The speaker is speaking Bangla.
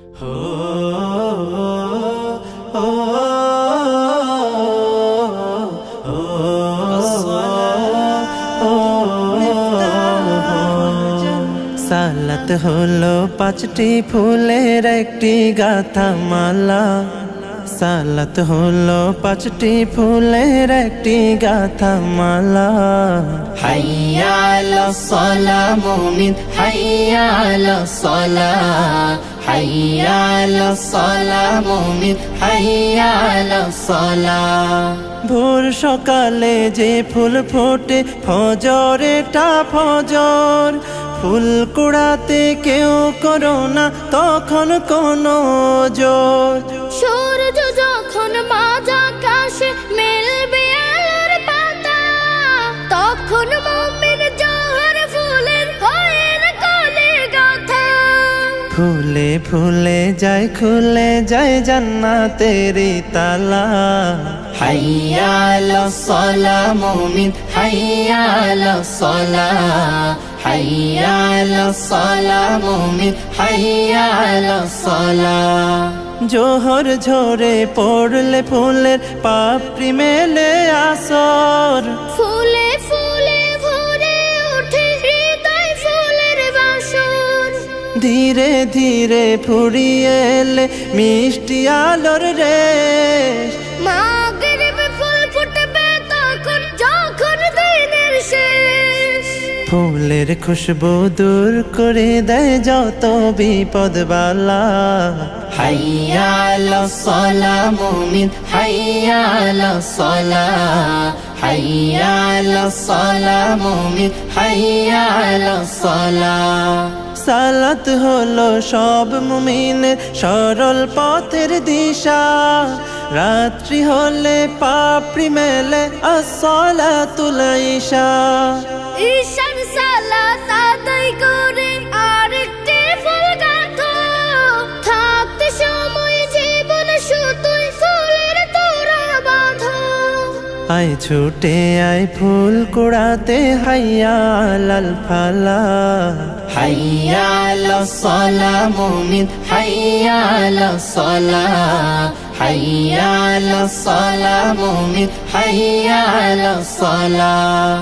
সালাত হলো পাঁচটি ফুলের একটি গাথা মালা। সালাত হলো পাঁচটি ফুলের একটি গাথা মালা। হাইয়া আলাস সালাহ মুমিন হাইয়া আলাস সালাহ, হাইয়া আলাস সালাহ মুমিন হাইয়া আলাস সালাহ। ভোর সকালে যে ফুল ফোটে ফজরেটা ফজর, ফুল কুড়াতে কেউ করো না তখন কোনো জোর। সূর্য যখন মাঝ আকাশে মেলবে আলোর পাতা, তখন মুমিন জোহর ফুলের হয়ে কোলে গাথা। ফুলে ফুলে যায় খুলে যায় জান্নাতেরি তালা। হাইয়া আলাস সালাহ মুমিন হাইয়া আলাস সালাহ, হাইয়া আলাস সালাহ মুমিন হাইয়া আলাস সালাহ। জোহর ঝরে পড়লে ফুলের পাপড়ি মেলে আসর, ফুলে ফুলে ভরে ওঠে হৃদয় ফুলের বাসর। ধীরে ধীরে ফুরিয়ে এলে মিষ্টি আলোর রেশ। মাগরিবে ফুল ফুটবে তখন যখন দিনের শেষ। ফুলের খুশবু দূর করে দেয় যত বিপদ বালা। হাইয়া আলাস সালাহ মুমিন হাইয়া আলাস সালাহ, হাইয়া আলাস সালাহ মুমিন হাইয়া আলাস সালাহ। সালাত হলো সব মুমিনের সরল পথের দিশা। রাত্রি হলে পাপড়ি মেলে আসসালাতুল ইশা। ঈশান সালাত আদায় করে আরেকটি ফুল গাঁথো, থাকতে সময় জীবন শুধুই ফুলের তোড়া বাঁধো। আয় ছুটে আয় ফুল কুড়াতে হাইয়া আলাল ফালা। হাইয়া আলাস সালাহ মুমিন হাইয়া আলাস সালাহ, হাইয়া আলাস সালাহ মুমিন হাইয়া আলাস সালাহ।